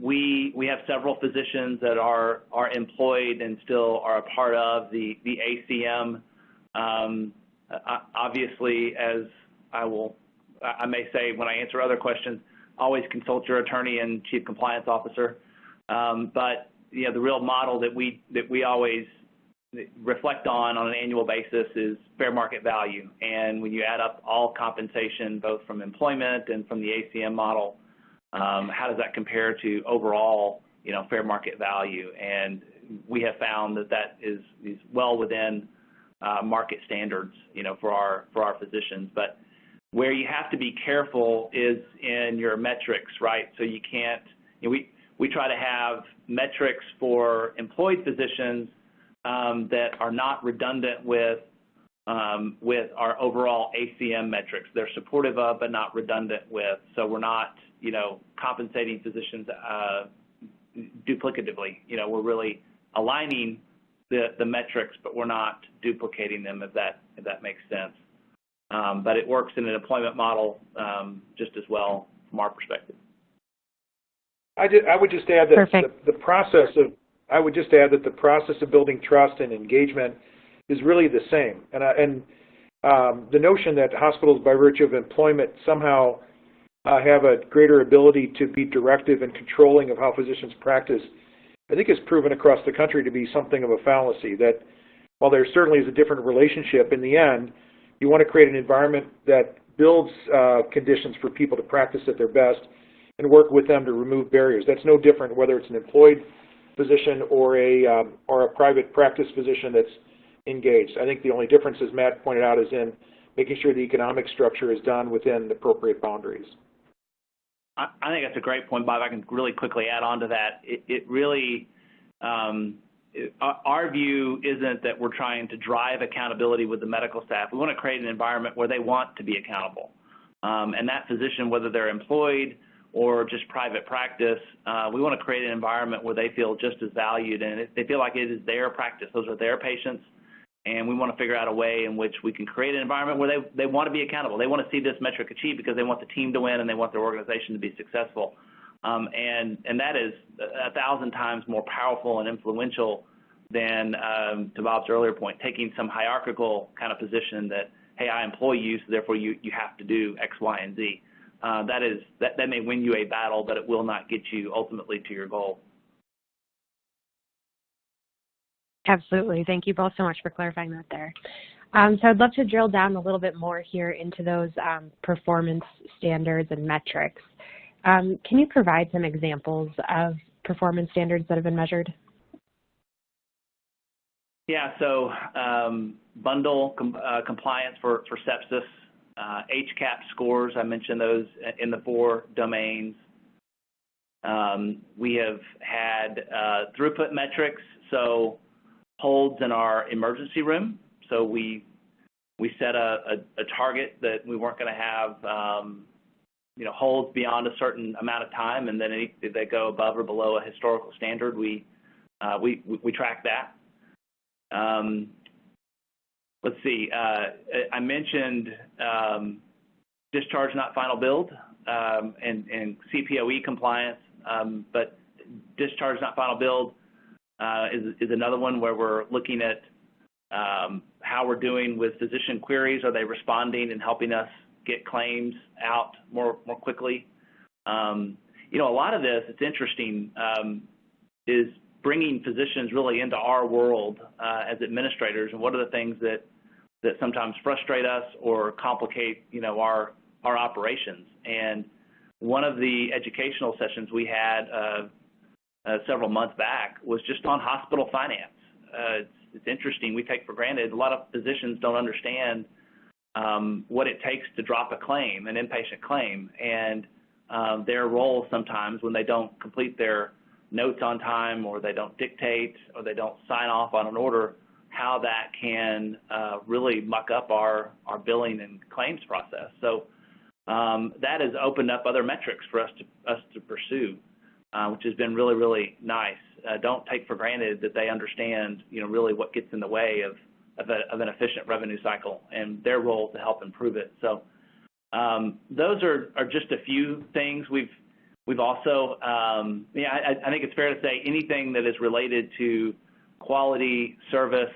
we have several physicians that are employed and still are a part of the ACM. Obviously, as I may say when I answer other questions, always consult your attorney and chief compliance officer. But the real model that we always reflect on an annual basis is fair market value. And when you add up all compensation, both from employment and from the ACM model, how does that compare to overall, fair market value? And we have found that is well within market standards, for our physicians. But where you have to be careful is in your metrics, right? So you can't, we try to have metrics for employed physicians that are not redundant with our overall ACM metrics. They're supportive of, but not redundant with. So we're not, compensating physicians duplicatively. We're really aligning the metrics, but we're not duplicating them, if that makes sense. But it works in an employment model just as well from our perspective. I would just add that the process of building trust and engagement is really the same. And the notion that hospitals, by virtue of employment, somehow have a greater ability to be directive and controlling of how physicians practice, I think is proven across the country to be something of a fallacy. That while there certainly is a different relationship, in the end, you want to create an environment that builds conditions for people to practice at their best and work with them to remove barriers. That's no different whether it's an employed physician or a private practice physician that's engaged. I think the only difference, as Matt pointed out, is in making sure the economic structure is done within the appropriate boundaries. I think that's a great point, Bob. I can really quickly add on to that. It really, our view isn't that we're trying to drive accountability with the medical staff. We want to create an environment where they want to be accountable. And that physician, whether they're employed or just private practice, we want to create an environment where they feel just as valued and they feel like it is their practice. Those are their patients. And we want to figure out a way in which we can create an environment where they want to be accountable. They want to see this metric achieved because they want the team to win and they want their organization to be successful. And that is 1,000 times more powerful and influential than, to Bob's earlier point, taking some hierarchical kind of position that, hey, I employ you, so therefore you have to do X, Y, and Z. That may win you a battle, but it will not get you ultimately to your goal. Absolutely. Thank you both so much for clarifying that there. So I'd love to drill down a little bit more here into those performance standards and metrics. Can you provide some examples of performance standards that have been measured? Yeah, so bundle compliance for sepsis, HCAP scores, I mentioned those in the 4 domains. We have had throughput metrics, so holds in our emergency room. So we set a target that we weren't going to have holds beyond a certain amount of time, and then if they go above or below a historical standard, we track that. Let's see. I mentioned discharge not final billed and CPOE compliance, but discharge not final billed is another one where we're looking at how we're doing with physician queries. Are they responding and helping us get claims out more quickly? A lot of this, it's interesting, is bringing physicians really into our world as administrators, and what are the things that sometimes frustrate us or complicate, our operations. And one of the educational sessions we had several months back was just on hospital finance. It's interesting. We take for granted, a lot of physicians don't understand what it takes to drop a claim, an inpatient claim, and their role sometimes when they don't complete their notes on time, or they don't dictate, or they don't sign off on an order, how that can really muck up our billing and claims process. So that has opened up other metrics for us to pursue, which has been really, really nice. Don't take for granted that they understand, really what gets in the way of an efficient revenue cycle and their role to help improve it. So Those are just a few things. We've also, I think it's fair to say anything that is related to quality, service,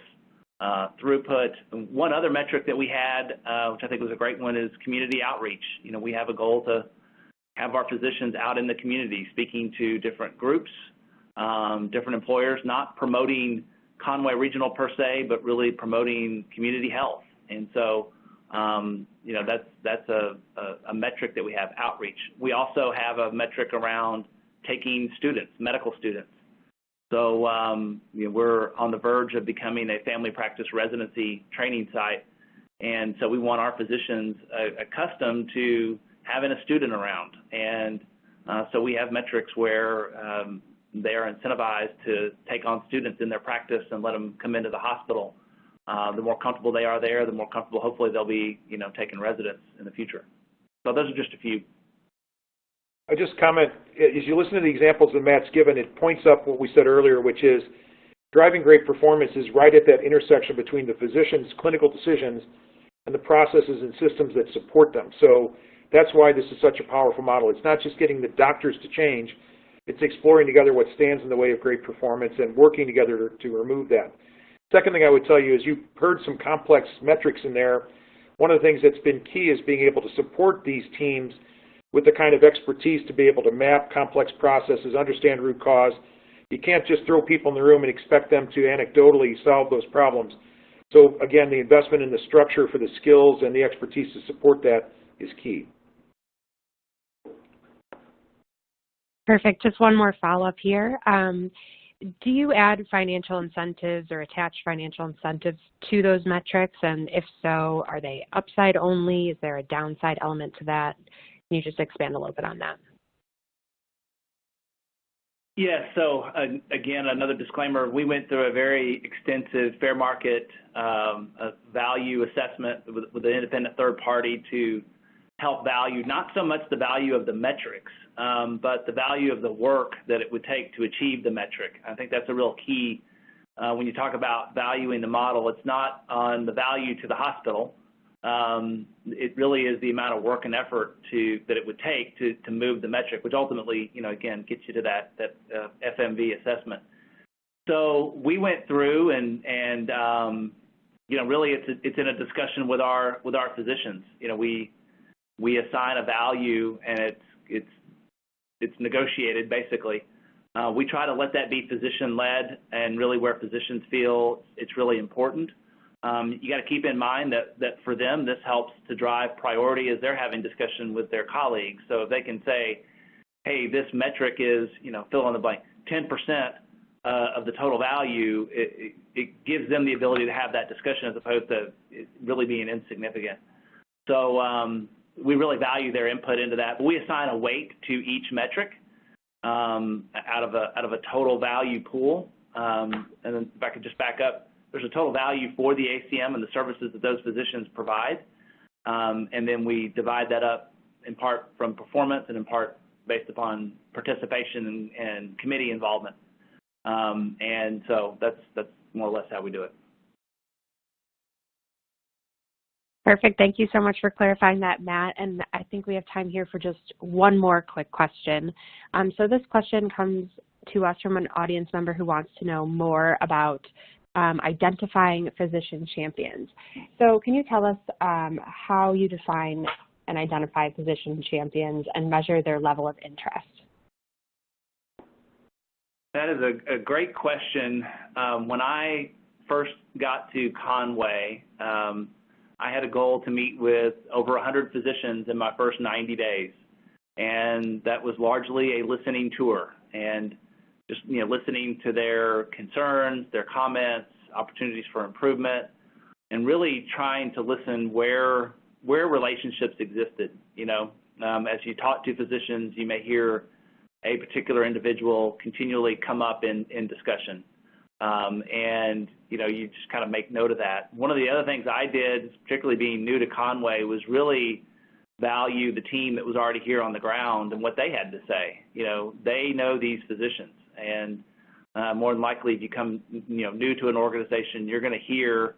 throughput. One other metric that we had, which I think was a great one, is community outreach. We have a goal to have our physicians out in the community speaking to different groups, different employers, not promoting Conway Regional per se, but really promoting community health. And so, that's a metric that we have, outreach. We also have a metric around taking students, medical students. So, we're on the verge of becoming a family practice residency training site, and so we want our physicians accustomed to having a student around. And so we have metrics where they are incentivized to take on students in their practice and let them come into the hospital. The more comfortable they are there, the more comfortable hopefully they'll be, taking residence in the future. So those are just a few. I just comment, as you listen to the examples that Matt's given, it points up what we said earlier, which is driving great performance is right at that intersection between the physician's clinical decisions and the processes and systems that support them. So that's why this is such a powerful model. It's not just getting the doctors to change, it's exploring together what stands in the way of great performance and working together to remove that. Second thing I would tell you is you've heard some complex metrics in there. One of the things that's been key is being able to support these teams with the kind of expertise to be able to map complex processes, understand root cause. You can't just throw people in the room and expect them to anecdotally solve those problems. So again, the investment in the structure for the skills and the expertise to support that is key. Perfect. Just one more follow-up here. Do you add financial incentives or attach financial incentives to those metrics? And if so, are they upside only? Is there a downside element to that? Can you just expand a little bit on that? Yeah, so again, another disclaimer, we went through a very extensive fair market value assessment with an independent third party to help value not so much the value of the metrics, but the value of the work that it would take to achieve the metric. I think that's a real key when you talk about valuing the model. It's not on the value to the hospital. It really is the amount of work and effort that it would take to move the metric, which ultimately, again, gets you to that FMV assessment. So we went through and really it's in a discussion with our physicians. We assign a value and it's negotiated basically. We try to let that be physician-led and really where physicians feel it's really important. You got to keep in mind that for them, this helps to drive priority as they're having discussion with their colleagues. So if they can say, hey, this metric is, fill in the blank, 10% of the total value, it gives them the ability to have that discussion as opposed to it really being insignificant. So we really value their input into that. But we assign a weight to each metric out of a total value pool. And then if I could just back up, there's a total value for the ACM and the services that those physicians provide. And then we divide that up in part from performance and in part based upon participation and committee involvement. And so that's more or less how we do it. Perfect. Thank you so much for clarifying that, Matt. And I think we have time here for just one more quick question. So this question comes to us from an audience member who wants to know more about identifying physician champions. So can you tell us how you define and identify physician champions and measure their level of interest? That is a great question. When I first got to Conway, I had a goal to meet with over 100 physicians in my first 90 days. And that was largely a listening tour and just listening to their concerns, their comments, opportunities for improvement, and really trying to listen where relationships existed. As you talk to physicians, you may hear a particular individual continually come up in discussion. And you just kind of make note of that. One of the other things I did, particularly being new to Conway, was really value the team that was already here on the ground and what they had to say. They know these physicians, and more than likely, if you come new to an organization, you're going to hear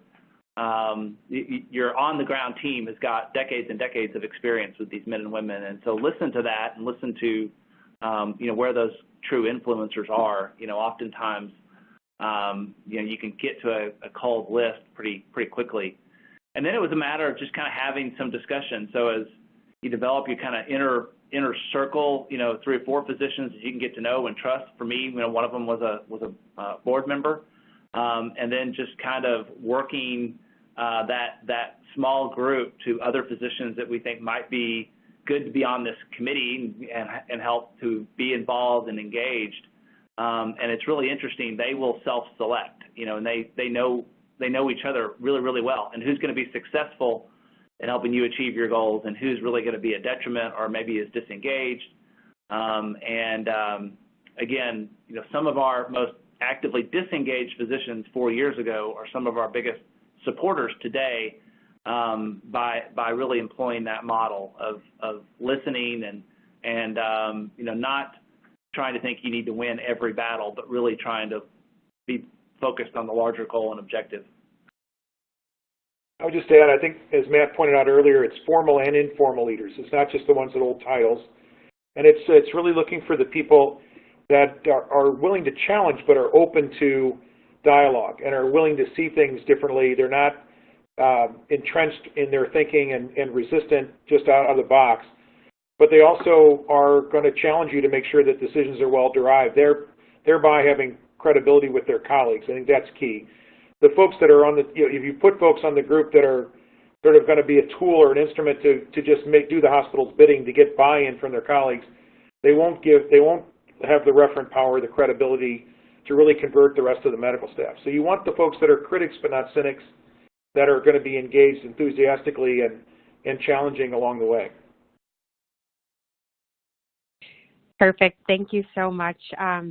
your on-the-ground team has got decades and decades of experience with these men and women, and so listen to that and listen to where those true influencers are. Oftentimes, you can get to a cold list pretty quickly. And then it was a matter of just kind of having some discussion. So as you develop your kind of inner circle, 3 or 4 physicians that you can get to know and trust. For me, one of them was a board member, and then just kind of working that small group to other physicians that we think might be good to be on this committee and help to be involved and engaged. And it's really interesting. They will self-select, and they know each other really, really well, and who's going to be successful in helping you achieve your goals and who's really going to be a detriment or maybe is disengaged. Again, some of our most actively disengaged physicians 4 years ago are some of our biggest supporters today by really employing that model of listening and not trying to think you need to win every battle, but really trying to be focused on the larger goal and objective. I would just add, I think, as Matt pointed out earlier, it's formal and informal leaders. It's not just the ones that hold titles. And it's really looking for the people that are willing to challenge but are open to dialogue and are willing to see things differently. They're not entrenched in their thinking and resistant just out of the box. But they also are going to challenge you to make sure that decisions are well derived, thereby having credibility with their colleagues. I think that's key. The folks that are on the, if you put folks on the group that are sort of going to be a tool or an instrument to just do the hospital's bidding to get buy-in from their colleagues, they won't have the referent power, the credibility to really convert the rest of the medical staff. So you want the folks that are critics but not cynics, that are going to be engaged enthusiastically and challenging along the way. Perfect. Thank you so much.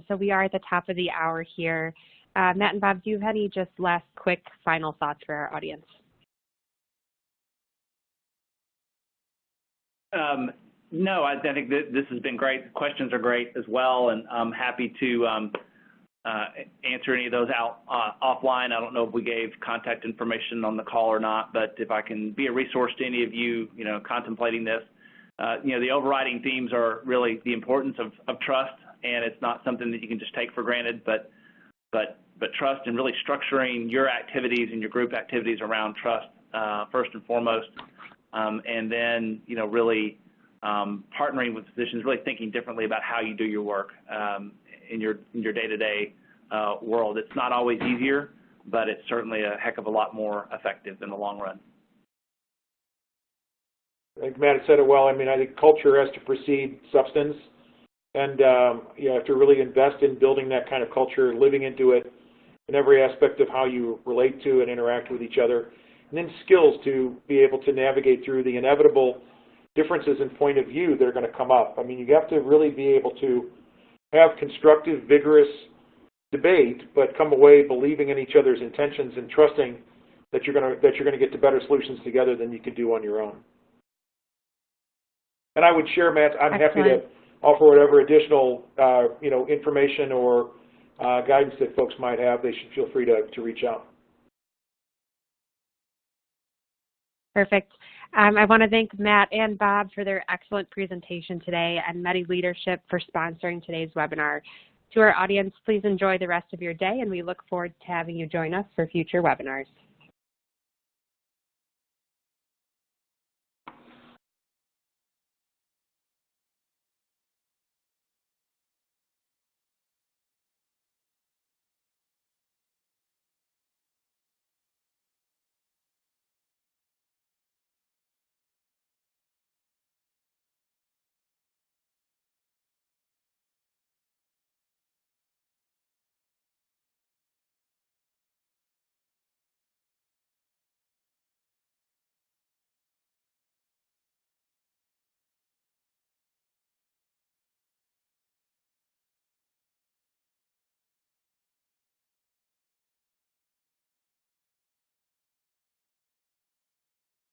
So we are at the top of the hour here. Matt and Bob, do you have any just last quick final thoughts for our audience? No, I think that this has been great. The questions are great as well, and I'm happy to answer any of those out offline. I don't know if we gave contact information on the call or not, but if I can be a resource to any of you, contemplating this, the overriding themes are really the importance of trust, and it's not something that you can just take for granted, but trust and really structuring your activities and your group activities around trust first and foremost, and then really partnering with physicians, really thinking differently about how you do your work in your day-to-day world. It's not always easier, but it's certainly a heck of a lot more effective in the long run. I think Matt said it well. I think culture has to precede substance, and you have to really invest in building that kind of culture, living into it in every aspect of how you relate to and interact with each other, and then skills to be able to navigate through the inevitable differences in point of view that are going to come up. You have to really be able to have constructive, vigorous debate, but come away believing in each other's intentions and trusting that you're going to get to better solutions together than you could do on your own. And I would share, Matt, I'm happy to offer whatever additional information or guidance that folks might have. They should feel free to reach out. Perfect. I want to thank Matt and Bob for their excellent presentation today and MEDI Leadership for sponsoring today's webinar. To our audience, please enjoy the rest of your day, and we look forward to having you join us for future webinars.